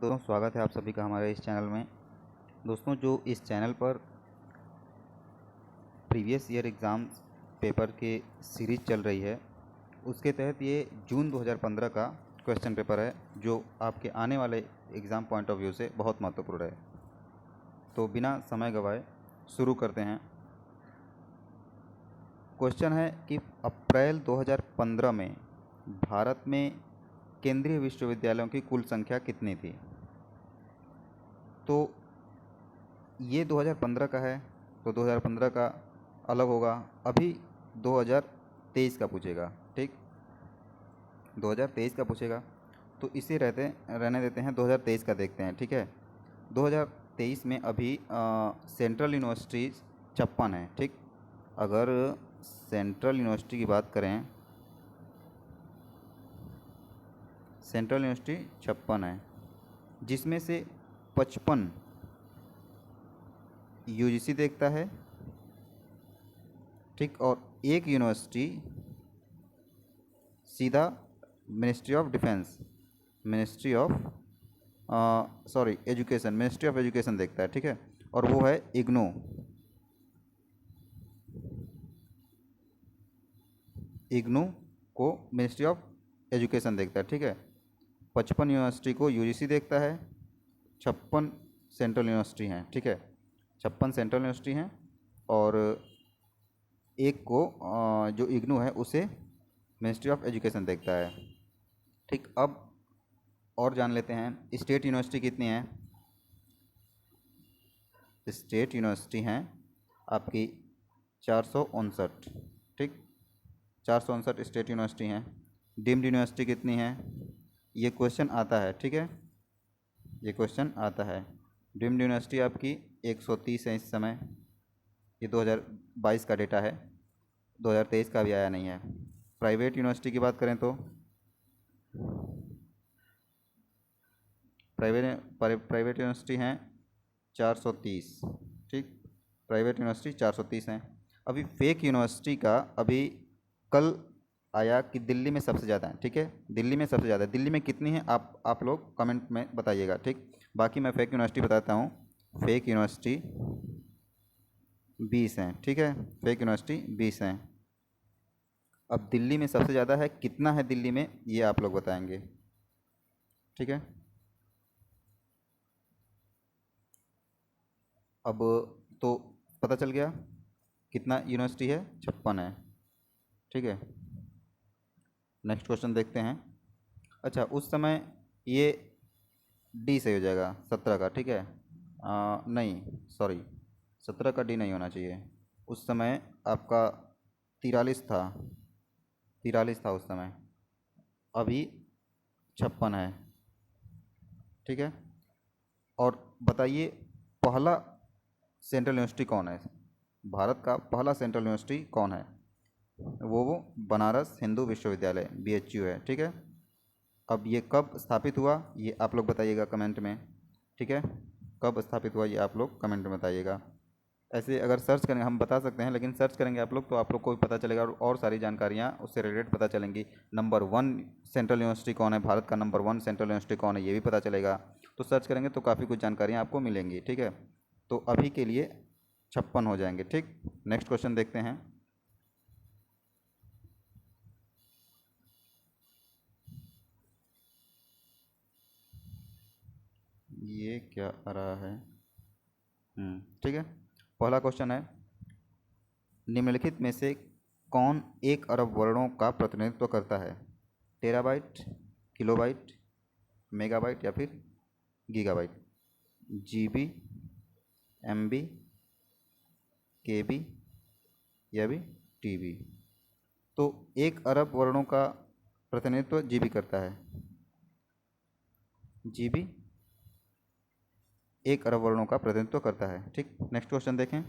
दोस्तों, स्वागत है आप सभी का हमारे इस चैनल में। दोस्तों, जो इस चैनल पर प्रीवियस ईयर एग्ज़ाम्स पेपर के सीरीज़ चल रही है, उसके तहत ये जून 2015 का क्वेश्चन पेपर है, जो आपके आने वाले एग्ज़ाम पॉइंट ऑफ व्यू से बहुत महत्वपूर्ण है। तो बिना समय गंवाए शुरू करते हैं। क्वेश्चन है कि अप्रैल 2015 में भारत में केंद्रीय विश्वविद्यालयों की कुल संख्या कितनी थी। तो ये 2015 का है, तो 2015 का अलग होगा। अभी 2023 का पूछेगा, ठीक, 2023 का पूछेगा, तो इसे रहने देते हैं, 2023 का देखते हैं, ठीक है। 2023 में अभी सेंट्रल यूनिवर्सिटी 56 है, ठीक। अगर सेंट्रल यूनिवर्सिटी की बात करें, सेंट्रल यूनिवर्सिटी 56 है, जिसमें से 55 यूजीसी देखता है, ठीक, और एक यूनिवर्सिटी सीधा ministry of defence, ministry of education, ministry of education देखता है, ठीक है, और वो है इग्नू। इग्नू को मिनिस्ट्री ऑफ एजुकेशन देखता है, ठीक है। 55 यूनिवर्सिटी को यूजीसी देखता है, 56 सेंट्रल यूनिवर्सिटी हैं, ठीक है, 56 सेंट्रल यूनिवर्सिटी हैं, और एक को जो इग्नू है उसे मिनिस्ट्री ऑफ एजुकेशन देखता है, ठीक। अब और जान लेते हैं स्टेट यूनिवर्सिटी कितनी है। स्टेट यूनिवर्सिटी हैं आपकी 459, ठीक, 459 स्टेट यूनिवर्सिटी हैं। डीम्ड यूनिवर्सिटी कितनी है, ये क्वेश्चन आता है, ठीक है, ये क्वेश्चन आता है। डीम्ड यूनिवर्सिटी आपकी 130 है इस समय। ये 2022 का डेटा है, 2023 का भी आया नहीं है। प्राइवेट यूनिवर्सिटी की बात करें तो प्राइवेट यूनिवर्सिटी हैं 430, ठीक, प्राइवेट यूनिवर्सिटी 430 हैं। अभी फेक यूनिवर्सिटी का अभी कल आया कि दिल्ली में सबसे ज़्यादा है, ठीक है, दिल्ली में सबसे ज़्यादा है। दिल्ली में कितनी है आप लोग कमेंट में बताइएगा, ठीक। बाकी मैं फेक यूनिवर्सिटी बताता हूँ। फेक यूनिवर्सिटी 20 हैं, ठीक है, फेक यूनिवर्सिटी 20 हैं। अब दिल्ली में सबसे ज़्यादा है, कितना है दिल्ली में ये आप लोग बताएंगे, ठीक है। अब तो पता चल गया कितना यूनिवर्सिटी है, 56 है, ठीक है। नेक्स्ट क्वेश्चन देखते हैं। अच्छा, उस समय ये डी से हो जाएगा 17 का, ठीक है, नहीं सॉरी, 17 का डी नहीं होना चाहिए। उस समय आपका 43 था, 43 था उस समय, अभी 56 है, ठीक है। और बताइए पहला सेंट्रल यूनिवर्सिटी कौन है, भारत का पहला सेंट्रल यूनिवर्सिटी कौन है। वो बनारस हिंदू विश्वविद्यालय BHU है, ठीक है। अब ये कब स्थापित हुआ ये आप लोग बताइएगा कमेंट में, ठीक है, कब स्थापित हुआ ये आप लोग कमेंट में बताइएगा। ऐसे अगर सर्च करेंगे हम बता सकते हैं, लेकिन सर्च करेंगे आप लोग तो आप लोग को भी पता चलेगा, और सारी जानकारियाँ उससे रिलेटेड पता चलेंगी। नंबर 1 सेंट्रल यूनिवर्सिटी कौन है, भारत का नंबर 1 सेंट्रल यूनिवर्सिटी कौन है, ये भी पता चलेगा। तो सर्च करेंगे तो काफ़ी कुछ जानकारियाँ आपको मिलेंगी, ठीक है। तो अभी के लिए 56 हो जाएंगे, ठीक। नेक्स्ट क्वेश्चन देखते हैं। ये क्या आ रहा है, ठीक है। पहला क्वेश्चन है, निम्नलिखित में से कौन 1 अरब वर्णों का प्रतिनिधित्व करता है। टेराबाइट, किलोबाइट, मेगाबाइट या फिर गीगाबाइट। GB, MB, KB या भी TB। तो 1 अरब वर्णों का प्रतिनिधित्व GB करता है। GB 1 अरब वर्णों का प्रतिनिधित्व करता है, ठीक। नेक्स्ट क्वेश्चन देखें।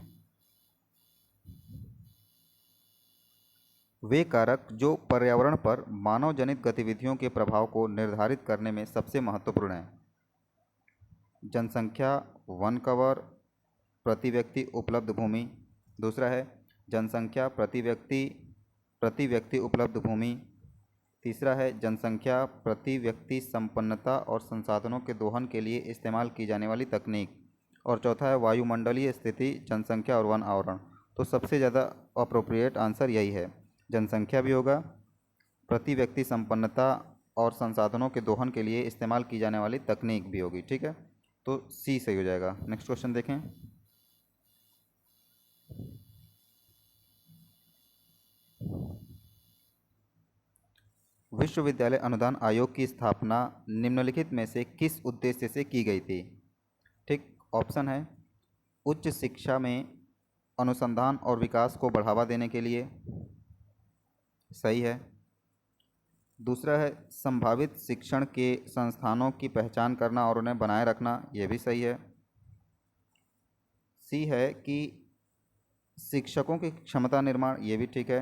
वे कारक जो पर्यावरण पर मानव जनित गतिविधियों के प्रभाव को निर्धारित करने में सबसे महत्वपूर्ण हैं। जनसंख्या, वन कवर, प्रति व्यक्ति उपलब्ध भूमि। दूसरा है जनसंख्या प्रति व्यक्ति उपलब्ध भूमि, तीसरा है जनसंख्या प्रति व्यक्ति संपन्नता और संसाधनों के दोहन के लिए इस्तेमाल की जाने वाली तकनीक। और चौथा है वायुमंडलीय स्थिति, जनसंख्या और वन आवरण। तो सबसे ज़्यादा अप्रोप्रिएट आंसर यही है, जनसंख्या भी होगा, प्रति व्यक्ति संपन्नता और संसाधनों के दोहन के लिए इस्तेमाल की जाने वाली तकनीक भी होगी। ठीक है, तो सी सही हो जाएगा। नेक्स्ट क्वेश्चन देखें। विश्वविद्यालय अनुदान आयोग की स्थापना निम्नलिखित में से किस उद्देश्य से की गई थी? ठीक, ऑप्शन है उच्च शिक्षा में अनुसंधान और विकास को बढ़ावा देने के लिए, सही है। दूसरा है संभावित शिक्षण के संस्थानों की पहचान करना और उन्हें बनाए रखना, यह भी सही है। सी है कि शिक्षकों की क्षमता निर्माण, ये भी ठीक है।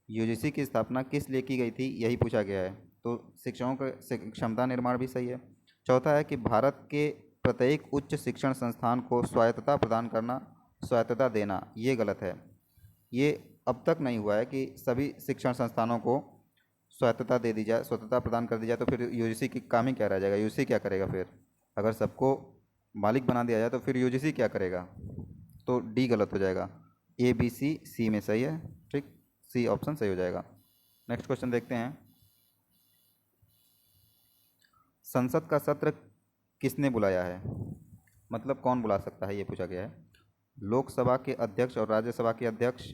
यूजीसी की स्थापना किस लिए की गई थी, यही पूछा गया है, तो शिक्षकों का क्षमता निर्माण भी सही है। चौथा है कि भारत के प्रत्येक उच्च शिक्षण संस्थान को स्वायत्तता प्रदान करना, स्वायत्तता देना, ये गलत है। ये अब तक नहीं हुआ है कि सभी शिक्षण संस्थानों को स्वायत्तता दे दी जाए, स्वायत्तता प्रदान कर दी जाए, तो फिर यूजीसी की काम ही क्या रह जाएगा, यूजीसी क्या करेगा फिर? अगर सबको मालिक बना दिया जाए तो फिर यूजीसी क्या करेगा? तो डी गलत हो जाएगा। ए बी सी में सही है। ठीक, सी ऑप्शन सही हो जाएगा। नेक्स्ट क्वेश्चन देखते हैं। संसद का सत्र किसने बुलाया है? मतलब कौन बुला सकता है, ये पूछा गया है। लोकसभा के अध्यक्ष और राज्यसभा के अध्यक्ष,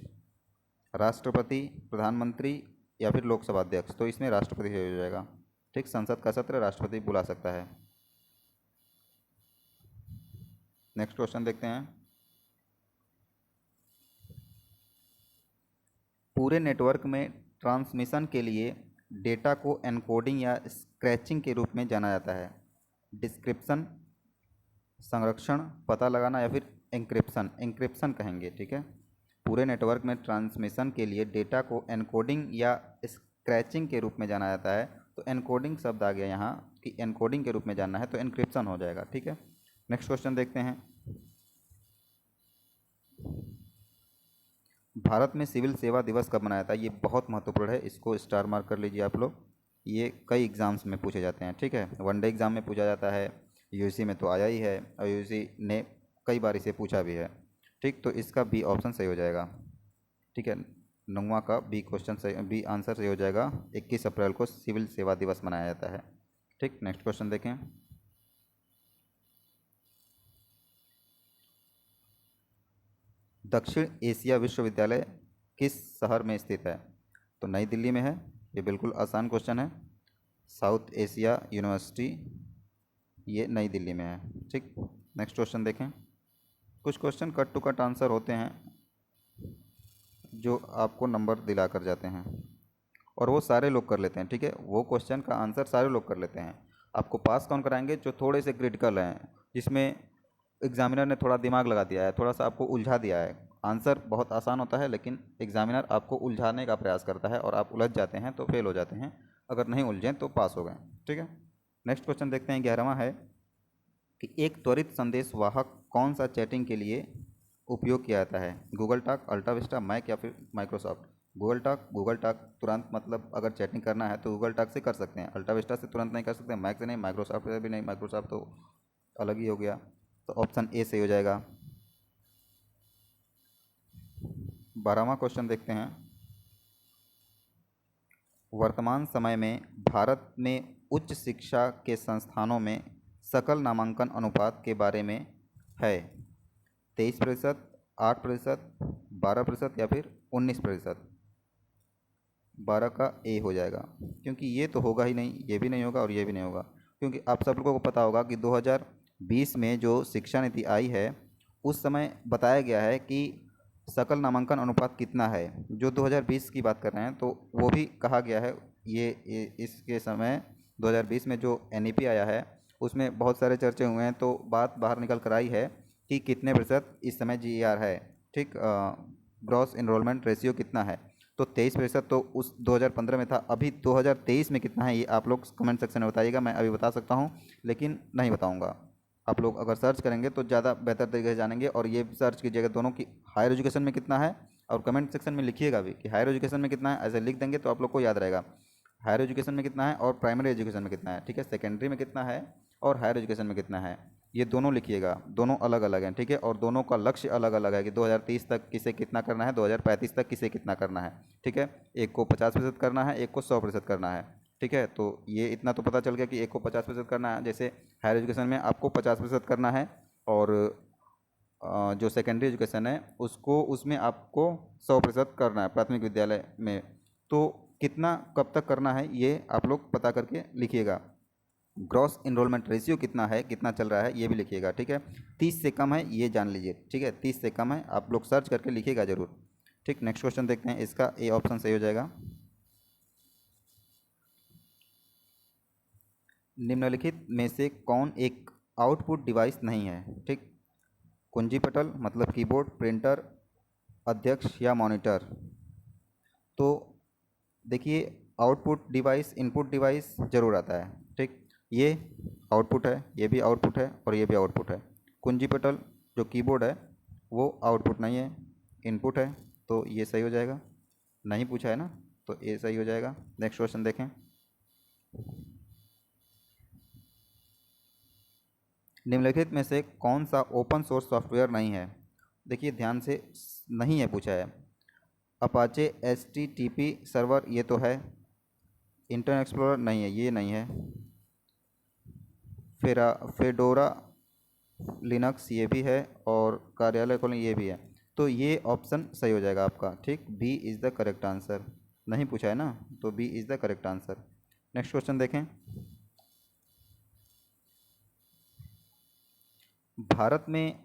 राष्ट्रपति, प्रधानमंत्री या फिर लोकसभा अध्यक्ष। तो इसमें राष्ट्रपति हो जाएगा। ठीक, संसद का सत्र राष्ट्रपति बुला सकता है। नेक्स्ट क्वेश्चन देखते हैं। पूरे नेटवर्क में ट्रांसमिशन के लिए डेटा को एन्कोडिंग या स्क्रैचिंग के रूप में जाना जाता है। डिस्क्रिप्शन, संरक्षण, पता लगाना या फिर एन्क्रिप्शन, एन्क्रिप्शन कहेंगे। ठीक है, पूरे नेटवर्क में ट्रांसमिशन के लिए डेटा को एन्कोडिंग या स्क्रैचिंग के रूप में जाना जाता है। तो एन्कोडिंग शब्द आ गया यहाँ कि एन्कोडिंग के रूप में जानना है, तो एन्क्रिप्शन हो जाएगा। ठीक है, नेक्स्ट क्वेश्चन देखते हैं। भारत में सिविल सेवा दिवस कब मनाया जाता है? ये बहुत महत्वपूर्ण है, इसको स्टार मार्क कर लीजिए आप लोग। ये कई एग्ज़ाम्स में पूछे जाते हैं। ठीक है, वनडे एग्ज़ाम में पूछा जाता है, यूजीसी में तो आया ही है और यूजीसी ने कई बार इसे पूछा भी है। ठीक, तो इसका बी ऑप्शन सही हो जाएगा। ठीक है, 9वां का बी क्वेश्चन सही, बी आंसर सही हो जाएगा। 21 अप्रैल को सिविल सेवा दिवस मनाया जाता है। ठीक, नेक्स्ट क्वेश्चन देखें। दक्षिण एशिया विश्वविद्यालय किस शहर में स्थित है? तो नई दिल्ली में है। ये बिल्कुल आसान क्वेश्चन है। साउथ एशिया यूनिवर्सिटी ये नई दिल्ली में है। ठीक, नेक्स्ट क्वेश्चन देखें। कुछ question cut to cut answer होते हैं जो आपको नंबर दिला कर जाते हैं और वो सारे लोग कर लेते हैं। ठीक है, वो क्वेश्चन का आंसर सारे लोग कर लेते हैं। आपको पास कौन कराएंगे? जो थोड़े से क्रिटिकल हैं, जिसमें एग्जामिनर ने थोड़ा दिमाग लगा दिया है, थोड़ा सा आपको उलझा दिया है। आंसर बहुत आसान होता है लेकिन एग्जामिनर आपको उलझाने का प्रयास करता है और आप उलझ जाते हैं तो फेल हो जाते हैं। अगर नहीं उलझें तो पास हो गए। ठीक है, नेक्स्ट क्वेश्चन देखते हैं। 11वां है कि एक त्वरित संदेश वाहक कौन सा चैटिंग के लिए उपयोग किया जाता है? गूगल टॉक, अल्टा विस्टा, मैक या फिर माइक्रोसॉफ्ट? गूगल टॉक तुरंत, मतलब अगर चैटिंग करना है तो गूगल टॉक से कर सकते हैं। अल्टा विस्टा से तुरंत नहीं कर सकते, मैक से नहीं, माइक्रोसॉफ्ट से भी नहीं, माइक्रोसॉफ्ट तो अलग ही हो गया। तो ऑप्शन ए सही हो जाएगा। 12वां क्वेश्चन देखते हैं। वर्तमान समय में भारत में उच्च शिक्षा के संस्थानों में सकल नामांकन अनुपात के बारे में है 23%, 8%, 12% या फिर 19%? 12 का ए हो जाएगा, क्योंकि ये तो होगा ही नहीं, ये भी नहीं होगा और ये भी नहीं होगा। क्योंकि आप सब लोगों को पता होगा कि 2020 में जो शिक्षा नीति आई है उस समय बताया गया है कि सकल नामांकन अनुपात कितना है। जो 2020 की बात कर रहे हैं तो वो भी कहा गया है। ये इसके समय 2020 में जो एनईपी आया है उसमें बहुत सारे चर्चे हुए हैं, तो बात बाहर निकल कर आई है कि कितने प्रतिशत इस समय जीईआर है। ठीक, ग्रॉस इनरोलमेंट रेशियो कितना है? तो 23% तो उस 2015 में था। अभी 2023 में कितना है ये आप लोग कमेंट सेक्शन में बताइएगा। मैं अभी बता सकता हूँ लेकिन नहीं बताऊँगा। आप लोग अगर सर्च करेंगे तो ज़्यादा बेहतर तरीके से जानेंगे। और ये सर्च कीजिएगा दोनों की, हायर एजुकेशन में कितना है, और कमेंट सेक्शन में लिखिएगा भी कि हायर एजुकेशन में कितना है। ऐसे लिख देंगे तो आप लोग को याद रहेगा। हायर एजुकेशन में कितना है और प्राइमरी एजुकेशन में कितना है, ठीक है। सेकेंडरी में कितना है और हायर एजुकेशन में कितना है, ये दोनों लिखिएगा, दोनों अलग अलग हैं, ठीक है। और दोनों का लक्ष्य अलग अलग है कि 2030 तक किसे कितना करना है, 2035 तक किसे कितना करना है, ठीक है। एक को 50% करना है, एक को 100% करना है, ठीक है। तो ये इतना तो पता चल गया कि एक को 50% करना है, जैसे हायर एजुकेशन में आपको 50% करना है, और जो सेकेंडरी एजुकेशन है उसको उसमें आपको 100% करना है प्राथमिक विद्यालय में। तो कितना कब तक करना है ये आप लोग पता करके लिखिएगा। ग्रॉस इनरोलमेंट रेशियो कितना है, कितना चल रहा है, ये भी लिखिएगा, ठीक है। 30 से कम है ये जान लीजिए, ठीक है, 30 से कम है, आप लोग सर्च करके लिखिएगा ज़रूर, ठीक। नेक्स्ट क्वेश्चन देखते हैं, इसका ए ऑप्शन सही हो जाएगा। निम्नलिखित में से कौन एक आउटपुट डिवाइस नहीं है, ठीक। कुंजी पटल मतलब कीबोर्ड, प्रिंटर, अध्यक्ष या मॉनिटर। तो देखिए, आउटपुट डिवाइस इनपुट डिवाइस जरूर आता है, ठीक। ये आउटपुट है, ये भी आउटपुट है और ये भी आउटपुट है। कुंजी पटल जो कीबोर्ड है वो आउटपुट नहीं है, इनपुट है, तो ये सही हो जाएगा। नहीं पूछा है ना, तो ये सही हो जाएगा। नेक्स्ट क्वेश्चन देखें, निम्नलिखित में से कौन सा ओपन सोर्स सॉफ्टवेयर नहीं है। देखिए ध्यान से, नहीं है पूछा है। अपाचे HTTP सर्वर ये तो है, इंटरनेट एक्सप्लोरर नहीं है, ये नहीं है। फेडोरा लिनक्स ये भी है, और कार्यालय खोलें ये भी है। तो ये ऑप्शन सही हो जाएगा आपका, ठीक। B is the correct answer. नहीं पूछा है ना, तो B is the correct answer. Next question देखें, भारत में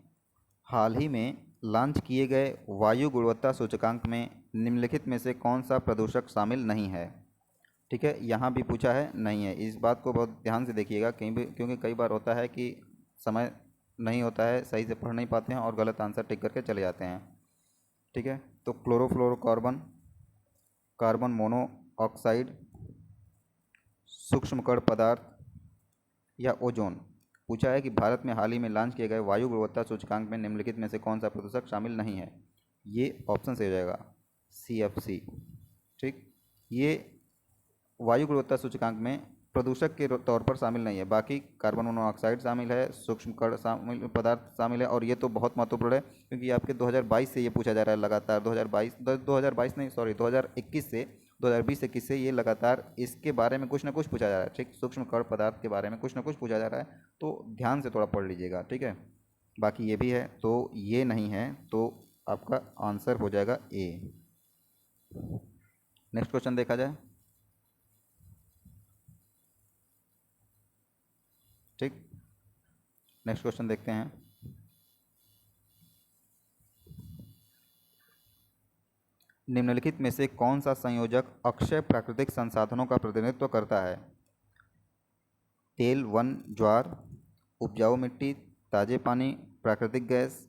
हाल ही में लॉन्च किए गए वायु गुणवत्ता सूचकांक में निम्नलिखित में से कौन सा प्रदूषक शामिल नहीं है, ठीक है। यहाँ भी पूछा है, नहीं है। इस बात को बहुत ध्यान से देखिएगा, कहीं भी, क्योंकि कई बार होता है कि समय नहीं होता है, सही से पढ़ नहीं पाते हैं और गलत आंसर टिक करके चले जाते हैं, ठीक है। तो क्लोरोफ्लोरोकार्बन, कार्बन मोनोऑक्साइड, सूक्ष्म कण पदार्थ या ओजोन। पूछा है कि भारत में हाल ही में लॉन्च किए गए वायु गुणवत्ता सूचकांक में निम्नलिखित में से कौन सा प्रदूषक शामिल नहीं है। ये ऑप्शन सही हो जाएगा, CFC, ठीक। ये वायु गुणवत्ता सूचकांक में प्रदूषक के तौर पर शामिल नहीं है। बाकी कार्बन मोनोऑक्साइड शामिल है, सूक्ष्म कण शामिल पदार्थ शामिल है, और ये तो बहुत महत्वपूर्ण है क्योंकि आपके 2022 से ये पूछा जा रहा है लगातार। 2022 नहीं, सॉरी, 2021 से 2020-21 से ये लगातार इसके बारे में कुछ ना कुछ पूछा जा रहा है, ठीक। सूक्ष्म कण पदार्थ के बारे में कुछ ना कुछ पूछा जा रहा है, तो ध्यान से थोड़ा पढ़ लीजिएगा, ठीक है। बाकी ये भी है, तो ये नहीं है, तो आपका आंसर हो जाएगा ए। नेक्स्ट क्वेश्चन देखा जाए, ठीक। नेक्स्ट क्वेश्चन देखते हैं, निम्नलिखित में से कौन सा संयोजक अक्षय प्राकृतिक संसाधनों का प्रतिनिधित्व करता है। तेल, वन, ज्वार, उपजाऊ मिट्टी, ताजे पानी, प्राकृतिक गैस।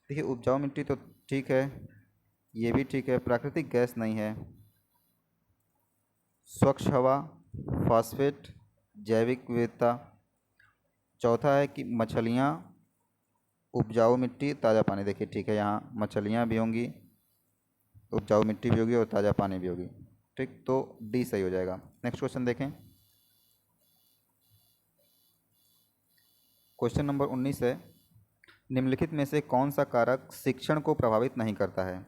देखिए उपजाऊ मिट्टी तो ठीक है, ये भी ठीक है, प्राकृतिक गैस नहीं है। स्वच्छ हवा, फॉस्फेट, जैविक विविधता। चौथा है कि मछलियाँ, उपजाऊ मिट्टी, ताज़ा पानी। देखिए ठीक है, यहाँ मछलियाँ भी होंगी, उपजाऊ मिट्टी भी होगी और ताज़ा पानी भी होगी, ठीक। तो डी सही हो जाएगा। नेक्स्ट क्वेश्चन देखें, क्वेश्चन नंबर 19 है, निम्नलिखित में से कौन सा कारक शिक्षण को प्रभावित नहीं करता है।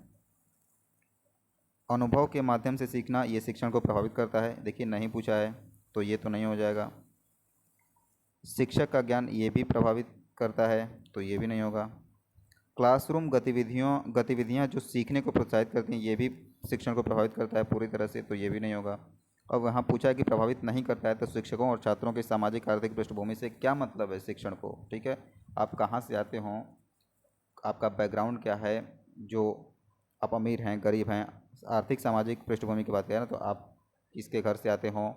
अनुभव के माध्यम से सीखना ये शिक्षण को प्रभावित करता है। देखिए नहीं पूछा है, तो ये तो नहीं हो जाएगा। शिक्षक का ज्ञान ये भी प्रभावित करता है, तो ये भी नहीं होगा। क्लासरूम गतिविधियाँ जो सीखने को प्रोत्साहित करती हैं ये भी शिक्षण को प्रभावित करता है पूरी तरह से, तो ये भी नहीं होगा। अब वहाँ पूछा है कि प्रभावित नहीं करता है, तो शिक्षकों और छात्रों की सामाजिक आर्थिक पृष्ठभूमि से क्या मतलब है शिक्षण को, ठीक है। आप कहाँ से आते हों, आपका बैकग्राउंड क्या है, जो आप अमीर हैं, गरीब हैं, आर्थिक सामाजिक पृष्ठभूमि की बात करें ना, तो आप किसके घर से आते हों,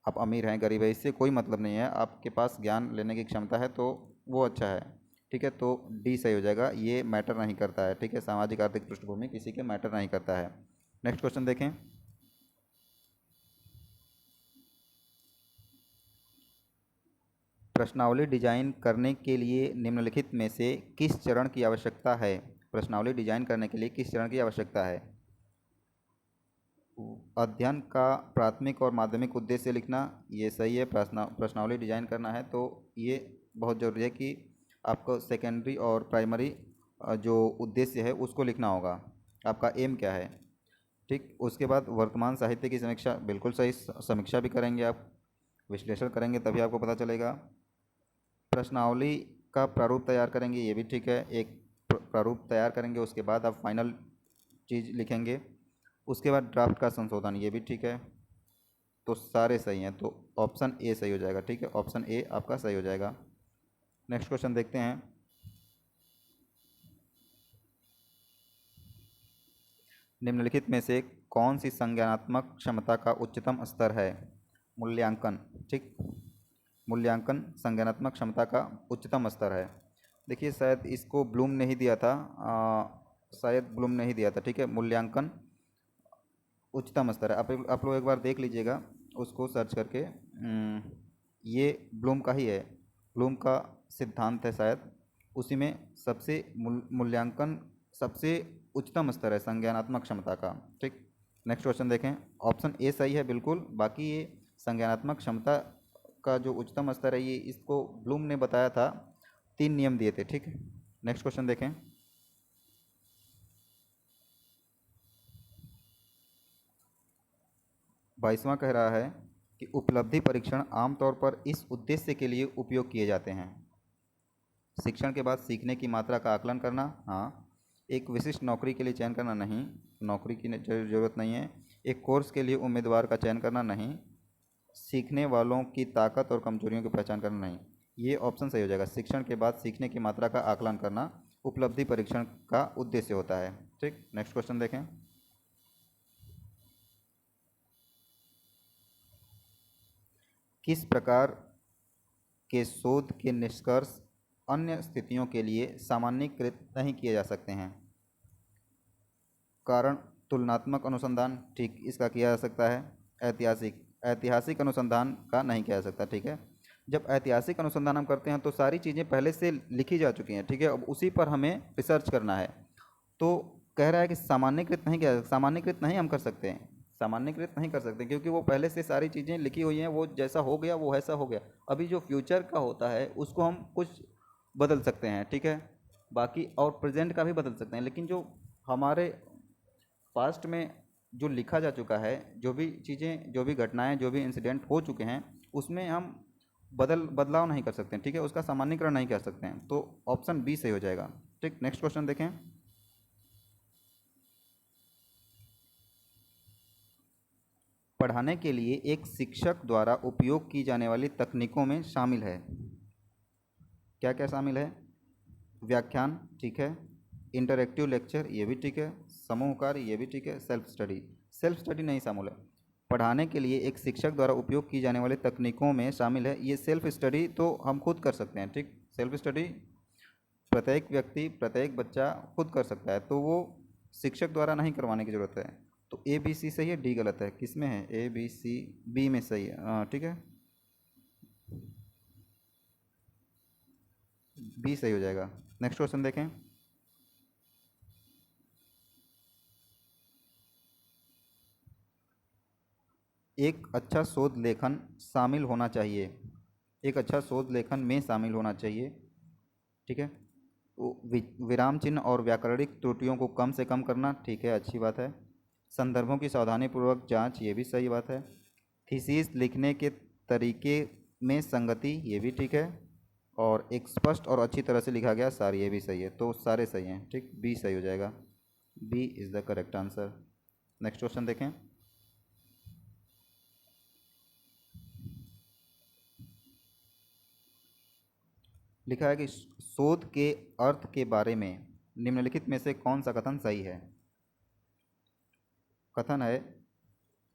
आप अमीर हैं, गरीब है, इससे कोई मतलब नहीं है। आपके पास ज्ञान लेने की क्षमता है तो वो अच्छा है, ठीक है। तो डी सही हो जाएगा, ये मैटर नहीं करता है, ठीक है। सामाजिक आर्थिक पृष्ठभूमि किसी के मैटर नहीं करता है। नेक्स्ट क्वेश्चन देखें, प्रश्नावली डिजाइन करने के लिए निम्नलिखित में से किस चरण की आवश्यकता है। प्रश्नावली डिजाइन करने के लिए किस चरण की आवश्यकता है। प्रश्नावली डिजाइन करने के लिए निम्नलिखित में से किस चरण की आवश्यकता है। प्रश्नावली डिजाइन करने के लिए किस चरण की आवश्यकता है। प्रश्नावली डिजाइन करने के लिए किस चरण की आवश्यकता है। प्रश्नावली डिजाइन करने के लिए किस चरण की आवश्यकता है। प्रश्नावली डिजाइन करने के लिए किस चरण की आवश्यकता है। प्रश्नावली डिजाइन करने के लिए किस चरण की आवश्यकता है। अध्ययन का प्राथमिक और माध्यमिक उद्देश्य लिखना, ये सही है। प्रश्नावली डिजाइन करना है तो ये बहुत ज़रूरी है कि आपको सेकेंडरी और प्राइमरी जो उद्देश्य है उसको लिखना होगा, आपका एम क्या है। ठीक, उसके बाद वर्तमान साहित्य की समीक्षा, बिल्कुल सही, समीक्षा भी करेंगे आप, विश्लेषण करेंगे तभी आपको पता चलेगा। प्रश्नावली का प्रारूप तैयार करेंगे, ये भी ठीक है। एक प्रारूप तैयार करेंगे, उसके बाद आप फाइनल चीज़ लिखेंगे। उसके बाद ड्राफ्ट का संशोधन, ये भी ठीक है। तो सारे सही हैं, तो ऑप्शन ए सही हो जाएगा। ठीक है, ऑप्शन ए आपका सही हो जाएगा। नेक्स्ट क्वेश्चन देखते हैं। निम्नलिखित में से कौन सी संज्ञानात्मक क्षमता का उच्चतम स्तर है? मूल्यांकन। ठीक, मूल्यांकन संज्ञानात्मक क्षमता का उच्चतम स्तर है। देखिए शायद इसको ब्लूम ने ही दिया था, शायद ब्लूम ने ही दिया था। ठीक है, मूल्यांकन उच्चतम स्तर है। आप लोग एक बार देख लीजिएगा उसको सर्च करके। ये ब्लूम का ही है, ब्लूम का सिद्धांत है शायद, उसी में सबसे मूल्यांकन सबसे उच्चतम स्तर है संज्ञानात्मक क्षमता का। ठीक, नेक्स्ट क्वेश्चन देखें। ऑप्शन ए सही है बिल्कुल। बाकी ये संज्ञानात्मक क्षमता का जो उच्चतम स्तर है, ये इसको ब्लूम ने बताया था, 3 नियम दिए थे। ठीक है, नेक्स्ट क्वेश्चन देखें। 22वां कह रहा है कि उपलब्धि परीक्षण आमतौर पर इस उद्देश्य के लिए उपयोग किए जाते हैं। शिक्षण के बाद सीखने की मात्रा का आकलन करना, हाँ। एक विशिष्ट नौकरी के लिए चयन करना, नहीं, नौकरी की ज़रूरत नहीं है। एक कोर्स के लिए उम्मीदवार का चयन करना, नहीं। सीखने वालों की ताकत और कमजोरियों की पहचान करना, नहीं। ये ऑप्शन सही हो जाएगा। शिक्षण के बाद सीखने की मात्रा का आकलन करना उपलब्धि परीक्षण का उद्देश्य होता है। ठीक, नेक्स्ट क्वेश्चन देखें। किस प्रकार के शोध के निष्कर्ष अन्य स्थितियों के लिए सामान्यीकृत नहीं किए जा सकते हैं? कारण तुलनात्मक अनुसंधान, ठीक, इसका किया जा सकता है। ऐतिहासिक अनुसंधान का नहीं किया जा सकता। ठीक है, जब ऐतिहासिक अनुसंधान हम करते हैं तो सारी चीज़ें पहले से लिखी जा चुकी हैं। ठीक है, अब उसी पर हमें रिसर्च करना है। तो कह रहा है कि सामान्यीकृत नहीं किया, सामान्यीकृत नहीं हम कर सकते हैं, सामान्यीकृत नहीं कर सकते, क्योंकि वो पहले से सारी चीज़ें लिखी हुई हैं। वो जैसा हो गया वो ऐसा हो गया। अभी जो फ्यूचर का होता है उसको हम कुछ बदल सकते हैं। ठीक है, बाकी और प्रेजेंट का भी बदल सकते हैं, लेकिन जो हमारे पास्ट में जो लिखा जा चुका है, जो भी चीज़ें, जो भी घटनाएं, जो भी इंसिडेंट हो चुके हैं, उसमें हम बदलाव नहीं कर सकते हैं। ठीक है, उसका सामान्यीकरण नहीं कर सकते हैं। तो ऑप्शन बी सही हो जाएगा। ठीक, नेक्स्ट क्वेश्चन देखें। पढ़ाने के लिए एक शिक्षक द्वारा उपयोग की जाने वाली तकनीकों में शामिल है, क्या क्या शामिल है? व्याख्यान, ठीक है। इंटरैक्टिव लेक्चर, ये भी ठीक है। समूह कार्य, ये भी ठीक है। सेल्फ स्टडी, सेल्फ स्टडी नहीं शामिल है। पढ़ाने के लिए एक शिक्षक द्वारा उपयोग की जाने वाली तकनीकों में शामिल है, ये सेल्फ स्टडी तो हम खुद कर सकते हैं। ठीक, सेल्फ स्टडी प्रत्येक व्यक्ति, प्रत्येक बच्चा खुद कर सकता है, तो वो शिक्षक द्वारा नहीं करवाने की ज़रूरत है। तो ए बी सी सही है, डी गलत है। किस में है? ए बी सी, बी में सही है। ठीक है, बी सही हो जाएगा। नेक्स्ट क्वेश्चन देखें। एक अच्छा शोध लेखन शामिल होना चाहिए, एक अच्छा शोध लेखन में शामिल होना चाहिए। ठीक है, विराम चिन्ह और व्याकरणिक त्रुटियों को कम से कम करना, ठीक है, अच्छी बात है। संदर्भों की सावधानीपूर्वक जांच, ये भी सही बात है। थीसिस लिखने के तरीके में संगति, ये भी ठीक है। और एक स्पष्ट और अच्छी तरह से लिखा गया सार, ये भी सही है। तो सारे सही हैं। ठीक, बी सही हो जाएगा। B is the correct answer. Next question देखें। लिखा है कि शोध के अर्थ के बारे में निम्नलिखित में से कौन सा कथन सही है? कथन है,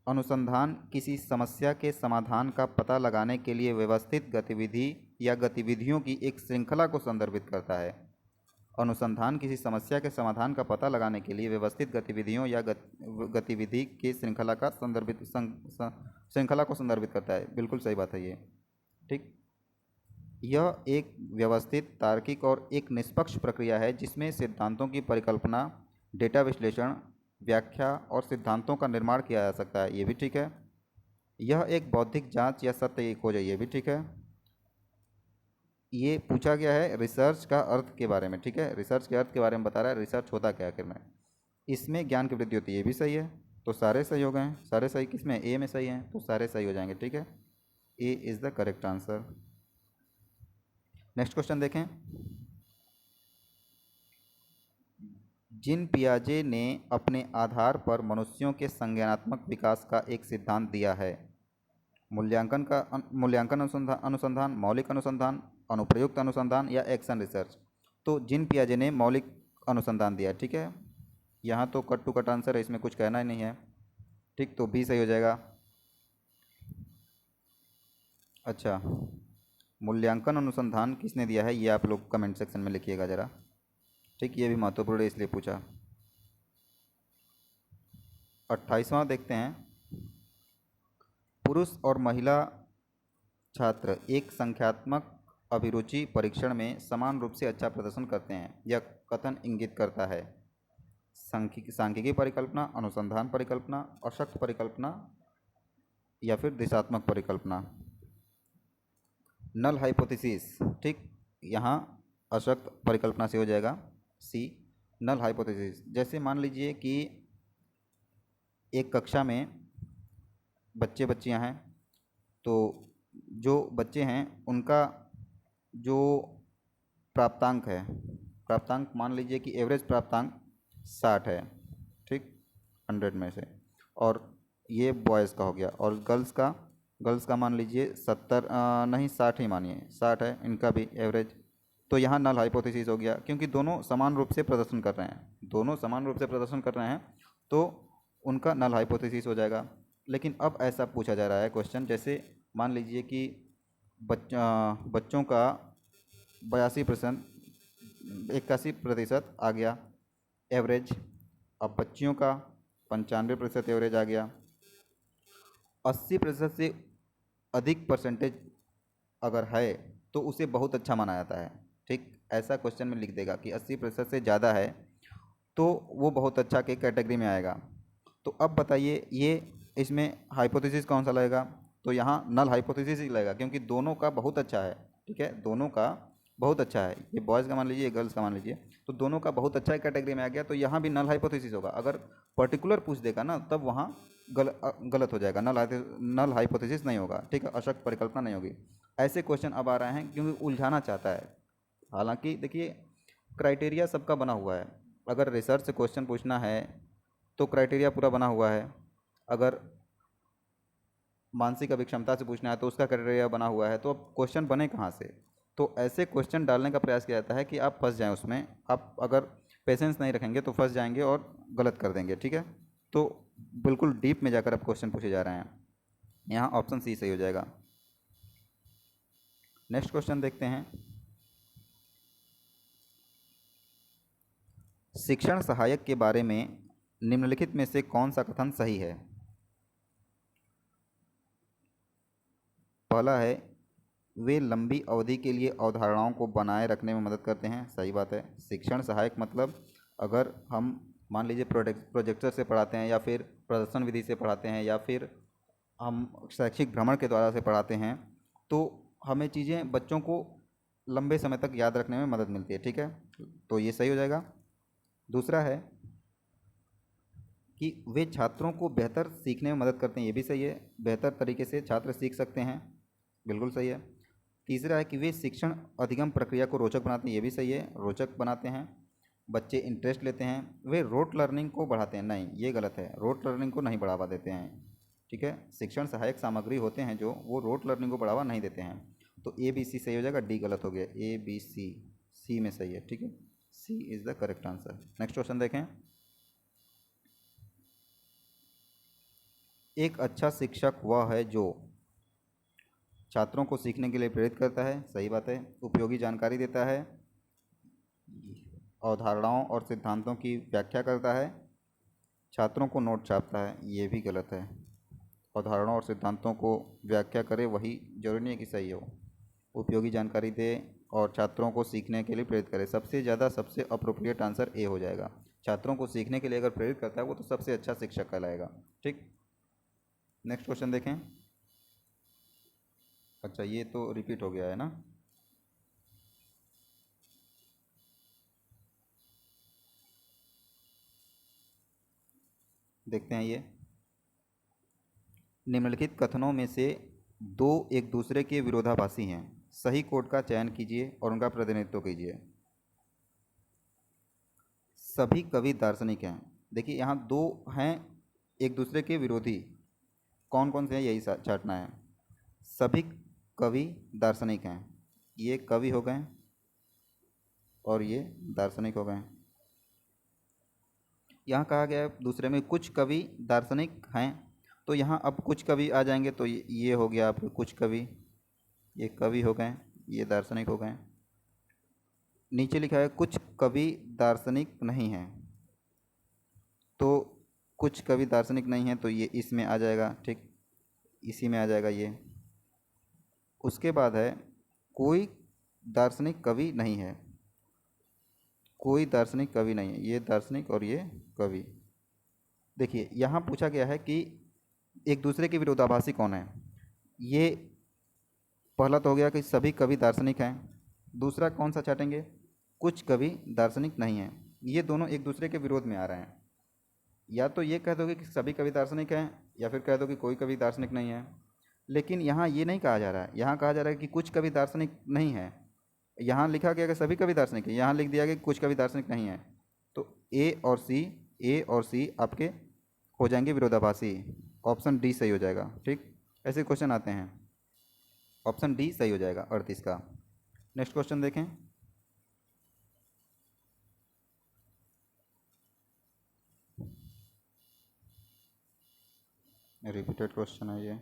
अनुसंधान किसी समस्या के समाधान का पता लगाने के लिए व्यवस्थित गतिविधि या गतिविधियों की एक श्रृंखला को संदर्भित करता है। अनुसंधान किसी समस्या के समाधान का पता लगाने के लिए व्यवस्थित गतिविधियों या गतिविधि की श्रृंखला का श्रृंखला को संदर्भित करता है। बिल्कुल सही बात है ये। ठीक, यह एक व्यवस्थित, तार्किक और एक निष्पक्ष प्रक्रिया है जिसमें सिद्धांतों की परिकल्पना, डेटा विश्लेषण, व्याख्या और सिद्धांतों का निर्माण किया जा सकता है, ये भी ठीक है। यह एक बौद्धिक जांच या सत्य की खोज है, ये भी ठीक है। ये पूछा गया है रिसर्च का अर्थ के बारे में, ठीक है, रिसर्च के अर्थ के बारे में बता रहा है, रिसर्च होता क्या है आखिर में। इसमें ज्ञान की वृद्धि होती है, ये भी सही है। तो सारे सही हो गए हैं, सारे सही किसमें, ए में सही हैं, तो सारे सही हो जाएंगे, ठीक है। A is the correct answer. Next question देखें। जिन पियाजे ने अपने आधार पर मनुष्यों के संज्ञानात्मक विकास का एक सिद्धांत दिया है, मूल्यांकन अनुसंधान अनुसंधान, मौलिक अनुसंधान, अनुप्रयुक्त अनुसंधान या एक्शन रिसर्च। तो जिन पियाजे ने मौलिक अनुसंधान दिया, ठीक है। यहाँ तो कट टू कट आंसर है, इसमें कुछ कहना ही नहीं है, ठीक, तो बी सही हो जाएगा। अच्छा, मूल्यांकन अनुसंधान किसने दिया है, ये आप लोग कमेंट सेक्शन में लिखिएगा ज़रा, ठीक, ये भी महत्वपूर्ण है इसलिए पूछा। 28वां देखते हैं। पुरुष और महिला छात्र एक संख्यात्मक अभिरुचि परीक्षण में समान रूप से अच्छा प्रदर्शन करते हैं, यह कथन इंगित करता है। सांख्यिकी परिकल्पना, अनुसंधान परिकल्पना, अशक्त परिकल्पना या फिर दिशात्मक परिकल्पना। नल हाइपोथेसिस, ठीक, यहाँ अशक्त परिकल्पना से हो जाएगा, सी नल हाइपोथेसिस। जैसे मान लीजिए कि एक कक्षा में बच्चे बच्चियाँ हैं, तो जो बच्चे हैं उनका जो प्राप्तांक है, प्राप्तांक मान लीजिए कि एवरेज प्राप्तांक 60 है, ठीक, 100 में से, और ये बॉयज़ का हो गया, और गर्ल्स का मान लीजिए 70, नहीं 60 ही मानिए, 60 है इनका भी एवरेज। तो यहाँ नल हाइपोथेसिस हो गया, क्योंकि दोनों समान रूप से प्रदर्शन कर रहे हैं, दोनों समान रूप से प्रदर्शन कर रहे हैं, तो उनका नल हाइपोथेसिस हो जाएगा। लेकिन अब ऐसा पूछा जा रहा है क्वेश्चन, जैसे मान लीजिए कि बच्चों का 82%, 81% आ गया एवरेज, अब बच्चियों का 95% एवरेज आ गया। 80% से अधिक परसेंटेज अगर है तो उसे बहुत अच्छा माना जाता है, ठीक, ऐसा क्वेश्चन में लिख देगा कि 80% से ज़्यादा है तो वो बहुत अच्छा के कैटेगरी में आएगा। तो अब बताइए ये इसमें हाइपोथेसिस कौन सा लगेगा, तो यहाँ नल हाइपोथेसिस ही लगेगा, क्योंकि दोनों का बहुत अच्छा है, ठीक है, दोनों का बहुत अच्छा है, ये बॉयज़ का मान लीजिए, ये गर्ल्स का मान लीजिए, तो दोनों का बहुत अच्छा कैटेगरी में आ गया, तो यहाँ भी नल हाइपोथेसिस होगा। अगर पर्टिकुलर पूछ देगा ना तब वहाँ गलत हो जाएगा, नल हाइपोथेसिस नहीं होगा, ठीक है, अशक्त परिकल्पना नहीं होगी। ऐसे क्वेश्चन अब आ रहे हैं क्योंकि उलझाना चाहता है। हालांकि देखिए क्राइटेरिया सबका बना हुआ है, अगर रिसर्च से क्वेश्चन पूछना है तो क्राइटेरिया पूरा बना हुआ है, अगर मानसिक अभिक्षमता से पूछना है तो उसका क्राइटेरिया बना हुआ है, तो अब क्वेश्चन बने कहाँ से। तो ऐसे क्वेश्चन डालने का प्रयास किया जाता है कि आप फंस जाएं उसमें, आप अगर पेशेंस नहीं रखेंगे तो फंस जाएंगे और गलत कर देंगे, ठीक है। तो बिल्कुल डीप में जाकर अब क्वेश्चन पूछे जा रहे हैं, यहाँ ऑप्शन सी सही हो जाएगा। नेक्स्ट क्वेश्चन देखते हैं। शिक्षण सहायक के बारे में निम्नलिखित में से कौन सा कथन सही है। पहला है, वे लंबी अवधि के लिए अवधारणाओं को बनाए रखने में मदद करते हैं, सही बात है। शिक्षण सहायक मतलब अगर हम मान लीजिए प्रोजेक्टर से पढ़ाते हैं, या फिर प्रदर्शन विधि से पढ़ाते हैं, या फिर हम शैक्षिक भ्रमण के द्वारा से पढ़ाते हैं, तो हमें चीज़ें बच्चों को लंबे समय तक याद रखने में मदद मिलती है, ठीक है, तो ये सही हो जाएगा। दूसरा है कि वे छात्रों को बेहतर सीखने में मदद करते हैं, ये भी सही है, बेहतर तरीके से छात्र सीख सकते हैं, बिल्कुल सही है। तीसरा है कि वे शिक्षण अधिगम प्रक्रिया को रोचक बनाते हैं, ये भी सही है, रोचक बनाते हैं, बच्चे इंटरेस्ट लेते हैं। वे रोट लर्निंग को बढ़ाते हैं, नहीं ये गलत है, रोट लर्निंग को नहीं बढ़ावा देते हैं, ठीक है। शिक्षण सहायक सामग्री होते हैं जो, वो रोट लर्निंग को बढ़ावा नहीं देते हैं। तो ए बी सी सही हो जाएगा, डी गलत हो गया, ए बी सी, सी में सही है, ठीक है, C is the correct answer. Next question देखें। एक अच्छा शिक्षक वह है जो छात्रों को सीखने के लिए प्रेरित करता है, सही बात है, उपयोगी जानकारी देता है, अवधारणाओं और सिद्धांतों की व्याख्या करता है, छात्रों को नोट छापता है, ये भी गलत है। अवधारणाओं और सिद्धांतों को व्याख्या करे वही जरूरी नहीं है कि सही हो, उपयोगी जानकारी दे और छात्रों को सीखने के लिए प्रेरित करे, सबसे ज़्यादा सबसे अप्रोप्रिएट आंसर ए हो जाएगा। छात्रों को सीखने के लिए अगर प्रेरित करता है वो तो सबसे अच्छा शिक्षक कहलाएगा। ठीक, नेक्स्ट क्वेश्चन देखें। अच्छा, ये तो रिपीट हो गया है ना। देखते हैं ये, निम्नलिखित कथनों में से दो एक दूसरे के विरोधाभासी हैं, सही कोड का चयन कीजिए और उनका प्रतिनिधित्व कीजिए। सभी कवि दार्शनिक हैं। देखिए यहाँ दो हैं एक दूसरे के विरोधी, कौन कौन से हैं यही छांटना है। सभी कवि दार्शनिक हैं, ये कवि हो गए और ये दार्शनिक हो गए। यहाँ कहा गया है दूसरे में कुछ कवि दार्शनिक हैं, तो यहाँ अब कुछ कवि आ जाएंगे, तो ये हो गया आपके कुछ कवि, ये कवि हो गए, ये दार्शनिक हो गए। नीचे लिखा है कुछ कवि दार्शनिक नहीं हैं, तो कुछ कवि दार्शनिक नहीं हैं तो ये इसमें आ जाएगा। ठीक, इसी में आ जाएगा ये। उसके बाद है कोई दार्शनिक कवि नहीं है, कोई दार्शनिक कवि नहीं है, ये दार्शनिक और ये कवि। देखिए यहाँ पूछा गया है कि एक दूसरे के विरोधाभासी कौन है। ये पहला तो हो गया कि सभी कवि दार्शनिक हैं, दूसरा कौन सा चाटेंगे, कुछ कवि दार्शनिक नहीं हैं। ये दोनों एक दूसरे के विरोध में आ रहे हैं। या तो ये कह दोगे कि सभी कवि दार्शनिक हैं, या फिर कह दो कि कोई कवि दार्शनिक नहीं है। लेकिन यहाँ ये नहीं कहा जा रहा है, यहाँ कहा जा रहा है कि कुछ कवि दार्शनिक नहीं है। यहाँ लिखा गया कि सभी कवि दार्शनिक है, यहाँ लिख दिया गया कि कुछ कवि दार्शनिक नहीं है। तो ए और सी आपके हो जाएंगे विरोधाभासी। ऑप्शन डी सही हो जाएगा। ठीक, ऐसे क्वेश्चन आते हैं, ऑप्शन डी सही हो जाएगा 38 का। नेक्स्ट क्वेश्चन देखें। रिपीटेड क्वेश्चन है ये।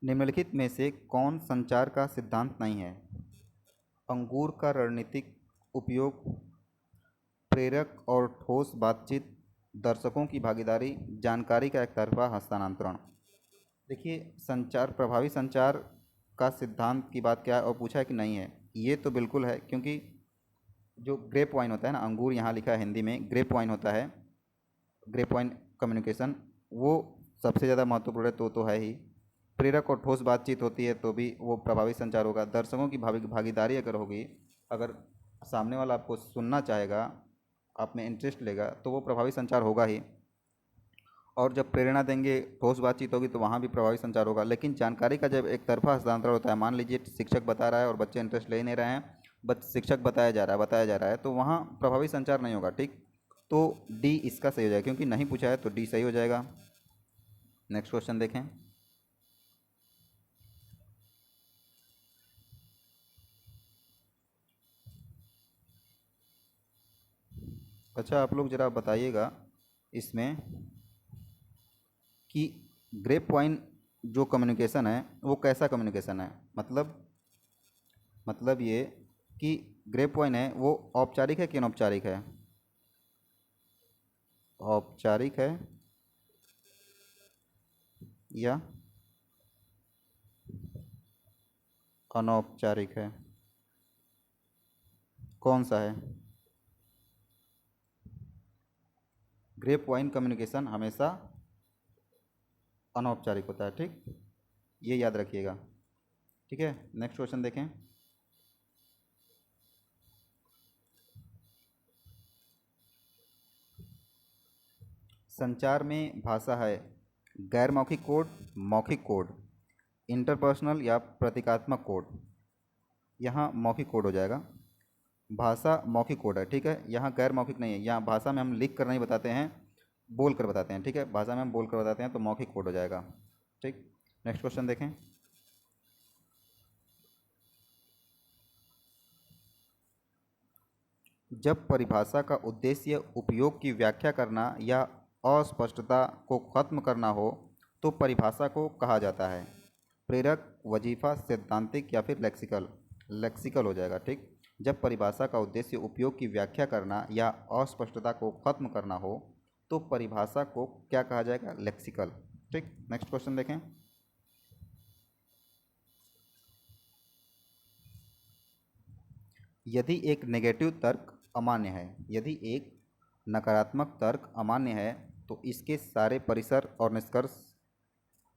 निम्नलिखित में से कौन संचार का सिद्धांत नहीं है। अंगूर का रणनीतिक उपयोग, प्रेरक और ठोस बातचीत, दर्शकों की भागीदारी, जानकारी का एकतरफा हस्तांतरण। देखिए संचार, प्रभावी संचार का सिद्धांत की बात क्या है और पूछा है कि नहीं है, ये तो बिल्कुल है, क्योंकि जो ग्रेप वाइन होता है ना, अंगूर यहाँ लिखा है हिंदी में ग्रेप वाइन होता है, ग्रेप वाइन कम्युनिकेशन, वो सबसे ज़्यादा महत्वपूर्ण है, तो है ही। प्रेरक और ठोस बातचीत होती है तो भी वो प्रभावी संचार होगा। दर्शकों की भागीदारी अगर होगी, अगर सामने वाला आपको सुनना चाहेगा, आप में इंटरेस्ट लेगा, तो वो प्रभावी संचार होगा ही। और जब प्रेरणा देंगे, ठोस बातचीत होगी, तो वहाँ भी प्रभावी संचार होगा। लेकिन जानकारी का जब एक तरफा हस्तांतरण होता है, मान लीजिए शिक्षक बता रहा है और बच्चे इंटरेस्ट ले नहीं रहे हैं, बस शिक्षक बताया जा रहा है, तो वहाँ प्रभावी संचार नहीं होगा। ठीक, तो डी इसका सही हो जाएगा, क्योंकि नहीं पूछा है तो डी सही हो जाएगा। नेक्स्ट क्वेश्चन देखें। अच्छा, आप लोग ज़रा बताइएगा इसमें कि ग्रेप वाइन जो कम्युनिकेशन है वो कैसा कम्युनिकेशन है। मतलब ये कि ग्रेप वाइन है वो औपचारिक है कि अनौपचारिक है। औपचारिक है या अनौपचारिक है, कौन सा है। ग्रेप वाइन कम्युनिकेशन हमेशा अनौपचारिक होता है। ठीक, ये याद रखिएगा। ठीक है, नेक्स्ट क्वेश्चन देखें। संचार में भाषा है गैर मौखिक कोड, मौखिक कोड, इंटरपर्सनल या प्रतीकात्मक कोड। यहाँ मौखिक कोड हो जाएगा। भाषा मौखिक कोड है, ठीक है, यहाँ गैर मौखिक नहीं है। यहाँ भाषा में हम लिख कर नहीं बताते हैं, बोल कर बताते हैं। ठीक है, भाषा में हम बोल कर बताते हैं, तो मौखिक कोड हो जाएगा। ठीक, नेक्स्ट क्वेश्चन देखें। जब परिभाषा का उद्देश्य उपयोग की व्याख्या करना या अस्पष्टता को खत्म करना हो तो परिभाषा को कहा जाता है प्रेरक, वजीफा, सैद्धांतिक या फिर लेक्सिकल। लेक्सिकल हो जाएगा। ठीक, जब परिभाषा का उद्देश्य उपयोग की व्याख्या करना या अस्पष्टता को खत्म करना हो तो परिभाषा को क्या कहा जाएगा, लेक्सिकल। ठीक, नेक्स्ट क्वेश्चन देखें। यदि एक नेगेटिव तर्क अमान्य है, यदि एक नकारात्मक तर्क अमान्य है तो इसके सारे परिसर और निष्कर्ष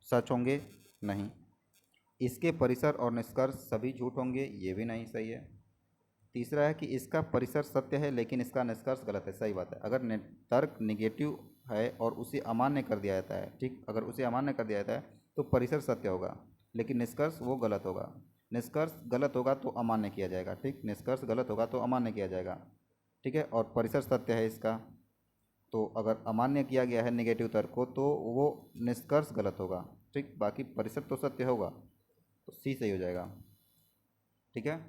सच होंगे, नहीं। इसके परिसर और निष्कर्ष सभी झूठ होंगे, ये भी नहीं, सही है। तीसरा है कि इसका परिसर सत्य है लेकिन इसका निष्कर्ष गलत है, सही बात है। अगर तर्क निगेटिव है और उसे अमान्य कर दिया जाता है, ठीक, अगर उसे अमान्य कर दिया जाता है तो परिसर सत्य होगा लेकिन निष्कर्ष वो गलत होगा। निष्कर्ष गलत होगा तो अमान्य किया जाएगा, ठीक, निष्कर्ष गलत होगा तो अमान्य किया जाएगा, ठीक है। और परिसर सत्य है इसका, तो अगर अमान्य किया गया है नेगेटिव तर्क को तो वो निष्कर्ष गलत होगा, ठीक। बाकी परिसर तो सत्य होगा, तो सी सही हो जाएगा, ठीक है।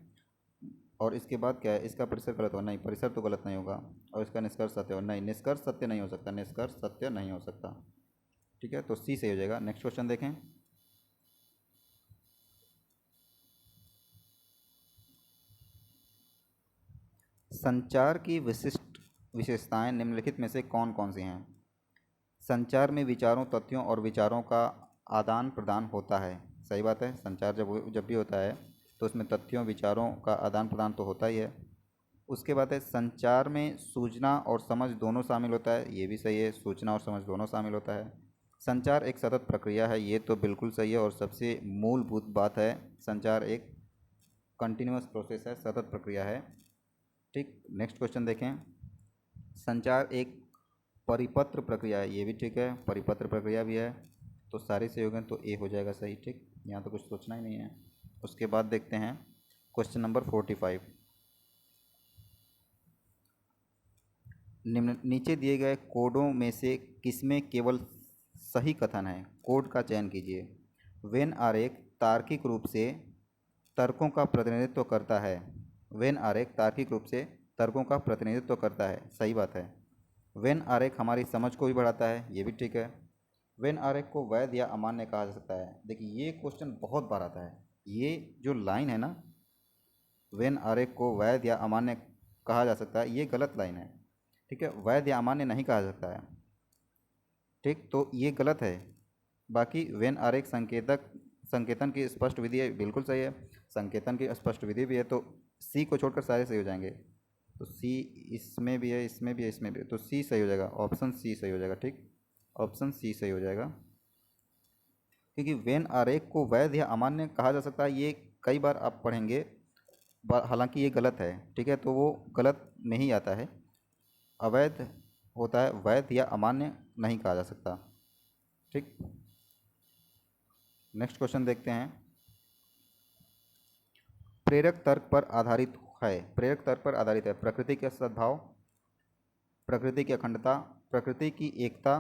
और इसके बाद क्या है, इसका परिसर गलत होगा, नहीं, परिसर तो गलत नहीं होगा। और इसका निष्कर्ष सत्य होगा, नहीं, निष्कर्ष सत्य नहीं हो सकता, निष्कर्ष सत्य नहीं हो सकता, ठीक है। तो सी सही हो जाएगा। नेक्स्ट क्वेश्चन देखें। संचार की विशिष्ट विशेषताएं निम्नलिखित में से कौन कौन सी हैं? संचार में विचारों, तथ्यों और विचारों का आदान प्रदान होता है, सही बात है। संचार जब भी होता है तो उसमें तथ्यों, विचारों का आदान प्रदान तो होता ही है। उसके बाद है संचार में सूचना और समझ दोनों शामिल होता है, ये भी सही है, सूचना और समझ दोनों शामिल होता है। संचार एक सतत प्रक्रिया है, ये तो बिल्कुल सही है और सबसे मूलभूत बात है। संचार एक कंटिन्यूअस प्रोसेस है, सतत प्रक्रिया है, ठीक। नेक्स्ट क्वेश्चन देखें। संचार एक परिपत्र प्रक्रिया है, ये भी ठीक है, परिपत्र प्रक्रिया भी है। तो सारे से होंगे तो ए हो जाएगा सही, ठीक, यहाँ तो कुछ सोचना ही नहीं है। उसके बाद देखते हैं क्वेश्चन नंबर 45। निम्न नीचे दिए गए कोडों में से किसमें केवल सही कथन है? कोड का चयन कीजिए। वेन आरेख तार्किक रूप से तर्कों का प्रतिनिधित्व करता है। वेन आरेख तार्किक रूप से तर्कों का प्रतिनिधित्व करता है, सही बात है। वेन आरेख हमारी समझ को भी बढ़ाता है, ये भी ठीक है। वेन आरेख को वैध या अमान्य कहा जा सकता है। देखिए ये क्वेश्चन बहुत बार आता है, ये जो लाइन है ना, वेन आरेख को वैध या अमान्य कहा जा सकता है, ये गलत लाइन है, ठीक है। वैध या अमान्य नहीं कहा जा सकता है, ठीक, तो ये गलत है। बाकी वेन आरेख संकेतन की स्पष्ट विधि है, बिल्कुल सही है, संकेतन की स्पष्ट विधि भी है। तो सी को छोड़कर सारे सही हो जाएंगे। तो सी इसमें भी है, इसमें भी है, इसमें भी है, तो सी सही हो जाएगा, ऑप्शन सी सही हो जाएगा, ठीक, ऑप्शन सी सही हो जाएगा। क्योंकि वेन आरेख को वैध या अमान्य कहा जा सकता है, ये कई बार आप पढ़ेंगे, हालांकि ये गलत है, ठीक है, तो वो गलत में ही आता है। अवैध होता है, वैध या अमान्य नहीं कहा जा सकता, ठीक। नेक्स्ट क्वेश्चन देखते हैं। प्रेरक तर्क पर आधारित है, प्रेरक तर्क पर आधारित है प्रकृति के सद्भाव, प्रकृति की अखंडता, प्रकृति की एकता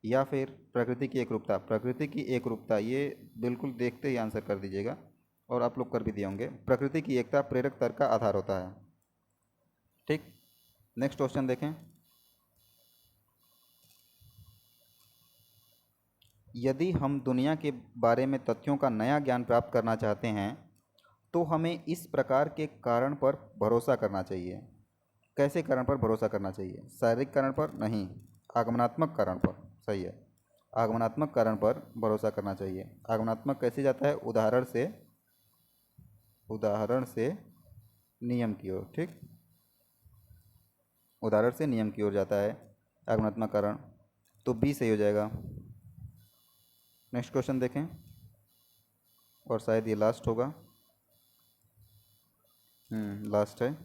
या फिर प्रकृति की एकरूपता। प्रकृति की एकरूपता, ये बिल्कुल देखते ही आंसर कर दीजिएगा और आप लोग कर भी दिए होंगे। प्रकृति की एकता प्रेरक तर्क का आधार होता है, ठीक। नेक्स्ट क्वेश्चन देखें। यदि हम दुनिया के बारे में तथ्यों का नया ज्ञान प्राप्त करना चाहते हैं तो हमें इस प्रकार के कारण पर भरोसा करना चाहिए। कैसे कारण पर भरोसा करना चाहिए? शारीरिक कारण पर नहीं, आगमनात्मक कारण पर, सही है, आगमनात्मक कारण पर भरोसा करना चाहिए। आगमनात्मक कैसे जाता है? उदाहरण से नियम की ओर, ठीक, उदाहरण से नियम की ओर जाता है आगमनात्मक कारण, तो बी सही हो जाएगा। नेक्स्ट क्वेश्चन देखें और शायद ये लास्ट होगा, लास्ट है।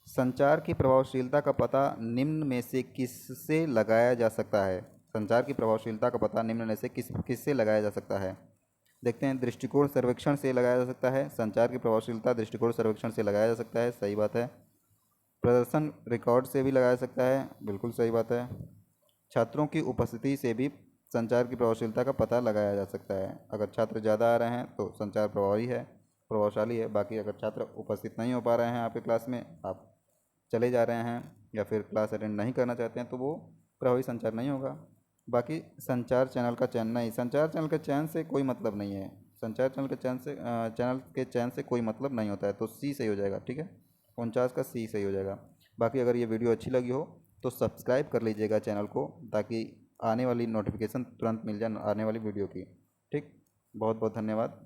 संचार की प्रभावशीलता का पता निम्न में से किससे लगाया जा सकता है? संचार की प्रभावशीलता का पता निम्न में से किससे लगाया जा सकता है? देखते हैं, दृष्टिकोण सर्वेक्षण से लगाया जा सकता है। संचार की प्रभावशीलता दृष्टिकोण सर्वेक्षण से लगाया जा सकता है, सही बात है। प्रदर्शन रिकॉर्ड से भी लगाया जा सकता है, बिल्कुल सही बात है। छात्रों की उपस्थिति से भी संचार की प्रभावशीलता का पता लगाया जा सकता है। अगर छात्र ज़्यादा आ रहे हैं तो संचार प्रभावशाली है। बाकी अगर छात्र उपस्थित नहीं हो पा रहे हैं आपके क्लास में, आप चले जा रहे हैं या फिर क्लास अटेंड नहीं करना चाहते हैं, तो वो प्रभावी संचार नहीं होगा। बाकी संचार चैनल का चयन नहीं, संचार चैनल के चयन से कोई मतलब नहीं है, संचार चैनल के चयन से कोई मतलब नहीं होता है, तो सी सही हो जाएगा, ठीक है, 49 का सी सही हो जाएगा। बाकी अगर ये वीडियो अच्छी लगी हो तो सब्सक्राइब कर लीजिएगा चैनल को, ताकि आने वाली नोटिफिकेशन तुरंत मिल जाए आने वाली वीडियो की, ठीक। बहुत बहुत धन्यवाद।